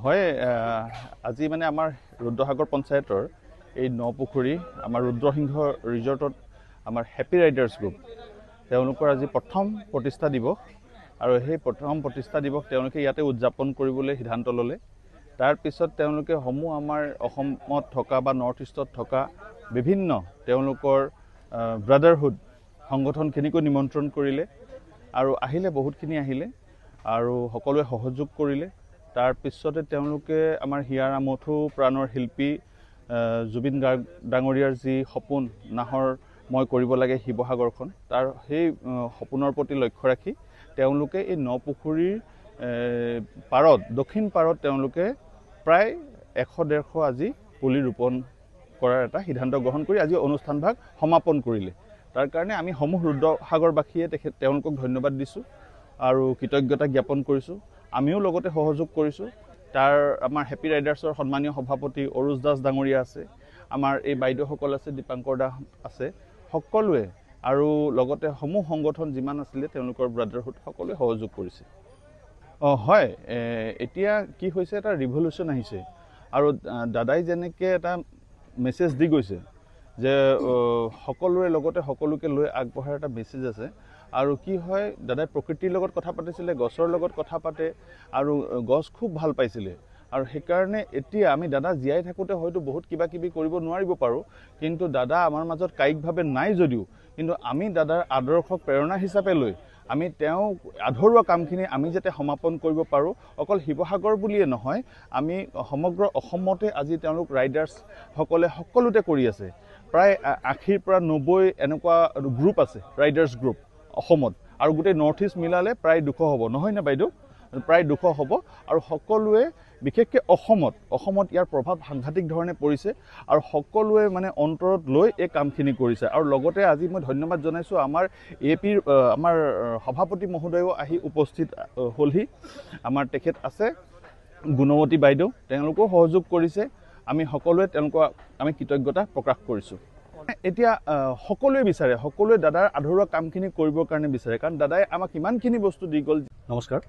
হয় আজি মানে আমাৰ ৰুদ্ৰসাগৰ পঞ্চায়তৰ এই নপুখুৰী আমাৰ ৰুদ্ৰসিংহ ৰিজৰ্টত আমাৰ হেপী ৰাইডাৰ্ছ গ্ৰুপ তেওঁলোকৰ আজি প্ৰথম প্ৰতিষ্ঠা দিৱস আৰু সেই প্ৰথম প্ৰতিষ্ঠা দিৱস তেওঁলোকে ইয়াতে উদযাপন কৰিবলৈ সিদ্ধান্ত ল'লে। তাৰ পিছত তেওঁলোকে সমূহ আমাৰ অসমত থকা বা নৰ্থ ইষ্টত থকা বিভিন্ন তেওঁলোকৰ ব্ৰাদাৰহুড সংগঠনখিনিকো নিমন্ত্ৰণ কৰিলে আৰু আহিলে বহুতখিনি আহিলে আৰু সকলোৱে সহযোগ কৰিলে। তাৰ পিছতে তেওঁলোকে আমাৰ হিয়াৰ আমঠু প্ৰাণৰ শিল্পী জুবিন গাৰ্গ ডাঙৰীয়াৰ যি সপোন নাহৰ মই কৰিব লাগে শিৱসাগৰখন তাৰ সেই সপোনৰ প্ৰতি লক্ষ্য ৰাখি তেওঁলোকে এই নপুখুৰীৰ পাৰত দক্ষিণ পাৰত তেওঁলোকে প্ৰায় 100-150 আজি পুলি ৰোপণ কৰাৰ এটা সিদ্ধান্ত গ্ৰহণ কৰি আজি অনুষ্ঠানভাগ সমাপন কৰিলে। তাৰ কাৰণে আমি সমূহ ৰুদ্ৰসাগৰবাসীয়ে তেওঁলোকক ধন্যবাদ দিছোঁ আৰু কৃতজ্ঞতা জ্ঞাপন কৰিছোঁ। আমিও লগতে সহযোগ কৰিছোঁ। তাৰ আমাৰ হেপী ৰাইডাৰ্ছৰ সন্মানীয় সভাপতি অৰুজ দাস ডাঙৰীয়া আছে, আমাৰ এই বাইদেউসকল আছে, দীপাংকৰ দাস আছে, সকলোৱে আৰু লগতে সমূহ সংগঠন যিমান আছিলে তেওঁলোকৰ ব্ৰাদাৰহুড সকলোৱে সহযোগ কৰিছে। হয় এতিয়া কি হৈছে এটা ৰিভলিউশ্যন আহিছে আৰু দাদাই যেনেকৈ এটা মেছেজ দি গৈছে যে সকলোৰে লগতে সকলোকে লৈ আগবঢ়াৰ এটা মেছেজ আছে আৰু কি হয় দাদাই প্ৰকৃতিৰ লগত কথা পাতিছিলে, গছৰ লগত কথা পাতে আৰু গছ খুব ভাল পাইছিলে আৰু সেইকাৰণে এতিয়া আমি দাদা জীয়াই থাকোঁতে হয়তো বহুত কিবা কিবি কৰিব নোৱাৰিব পাৰোঁ, কিন্তু দাদা আমাৰ মাজত কায়িকভাৱে নাই যদিও কিন্তু আমি দাদাৰ আদৰ্শক প্ৰেৰণা হিচাপে লৈ আমি তেওঁ আধৰুৱা কামখিনি আমি যাতে সমাপন কৰিব পাৰোঁ। অকল শিৱসাগৰ বুলিয়ে নহয়, আমি সমগ্ৰ অসমতে আজি তেওঁলোক ৰাইডাৰ্ছসকলে সকলোতে কৰি আছে। প্ৰায় 80 পৰা 90 এনেকুৱা গ্ৰুপ আছে ৰাইডাৰ্ছ গ্ৰুপ অসমত আৰু গোটেই নৰ্থ ইষ্ট মিলালে প্ৰায় 200 হ'ব, নহয় নে বাইদেউ? প্ৰায় 200 হ'ব আৰু সকলোৱে বিশেষকৈ অসমত ইয়াৰ প্ৰভাৱ সাংঘাতিক ধৰণে পৰিছে আৰু সকলোৱে মানে অন্তৰত লৈ এই কামখিনি কৰিছে। আৰু লগতে আজি মই ধন্যবাদ জনাইছোঁ আমাৰ APৰ আমাৰ সভাপতি মহোদয়ো আহি উপস্থিত হ'লহি। আমাৰ তেখেত আছে গুণৱতী বাইদেউ, তেওঁলোকেও সহযোগ কৰিছে। আমি সকলোৱে তেওঁলোকক আমি কৃতজ্ঞতা প্ৰকাশ কৰিছোঁ। এতিয়া সকলোৱে বিচাৰে, সকলোৱে দাদাৰ আধৰুৱা কামখিনি কৰিবৰ কাৰণে বিচাৰে, কাৰণ দাদাই আমাক ইমানখিনি বস্তু দি গ'ল। নমস্কাৰ,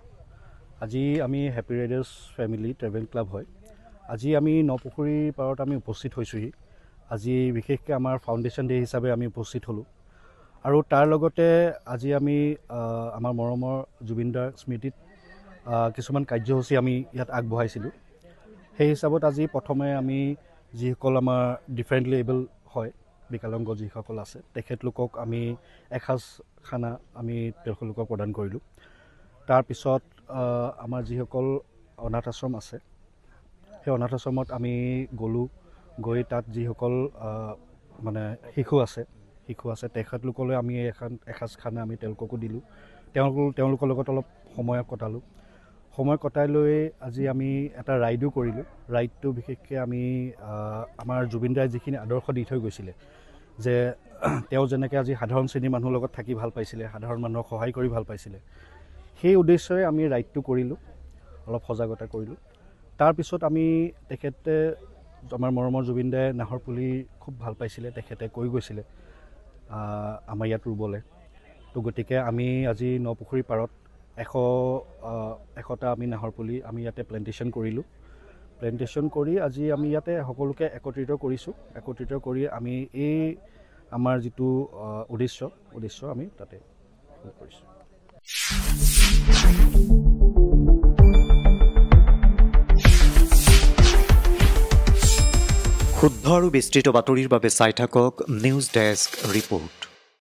আজি আমি happy riders family travel club হয়। আজি আমি নপুখুৰীৰ পাৰত আমি উপস্থিত হৈছোঁহি। আজি বিশেষকৈ আমাৰ ফাউণ্ডেশ্যন ডে হিচাপে আমি উপস্থিত হ'লোঁ আৰু তাৰ লগতে আজি আমি আমাৰ মৰমৰ জুবিনদাৰ স্মৃতিত কিছুমান কাৰ্যসূচী আমি ইয়াত আগবঢ়াইছিলোঁ। সেই হিচাপত আজি প্ৰথমে আমি যিসকল আমাৰ ডিফাৰেণ্টলি এবল হয়, বিকলাংগ যিসকল আছে, তেখেতলোকক আমি এসাঁজ খানা আমি তেওঁলোকক প্ৰদান কৰিলোঁ। তাৰপিছত আমাৰ যিসকল অনাথ আশ্ৰম আছে, সেই অনাথ আশ্ৰমত আমি গৈ তাত যিসকল মানে শিশু আছে তেখেতলোকলৈ আমি এসাঁজ খানা আমি তেওঁলোককো দিলোঁ। তেওঁলোকৰ লগত অলপ সময় কটালোঁ। সময় কটাই লৈ আজি আমি এটা ৰাইডো কৰিলোঁ। ৰাইডটো বিশেষকৈ আমি আমাৰ জুবিনদাই যিখিনি আদৰ্শ দি থৈ গৈছিলে যে তেওঁ যেনেকৈ আজি সাধাৰণ শ্ৰেণীৰ মানুহৰ লগত থাকি ভাল পাইছিলে, সাধাৰণ মানুহক সহায় কৰি ভাল পাইছিলে, সেই উদ্দেশ্যৰে আমি ৰাইডটো কৰিলোঁ, অলপ সজাগতা কৰিলোঁ। তাৰপিছত আমি তেখেতে আমাৰ মৰমৰ জুবিনদাই নাহৰ পুলি খুব ভাল পাইছিলে, তেখেতে কৈ গৈছিলে আমাৰ ইয়াত ৰুবলৈ। তো গতিকে আমি আজি নপুখুৰীৰ পাৰত 100টা আমি নাহৰ পুলি আমি ইয়াতে প্লেণ্টেশ্যন কৰিলোঁ। প্লেণ্টেশ্যন কৰি আজি আমি ইয়াতে সকলোকে একত্ৰিত কৰিছোঁ। একত্ৰিত কৰি আমি এই আমাৰ যিটো উদ্দেশ্য আমি তাতে কৰিছোঁ। শুদ্ধ আৰু বিস্তৃত বাতৰিৰ বাবে চাই থাকক নিউজ ডেস্ক ৰিপোৰ্ট।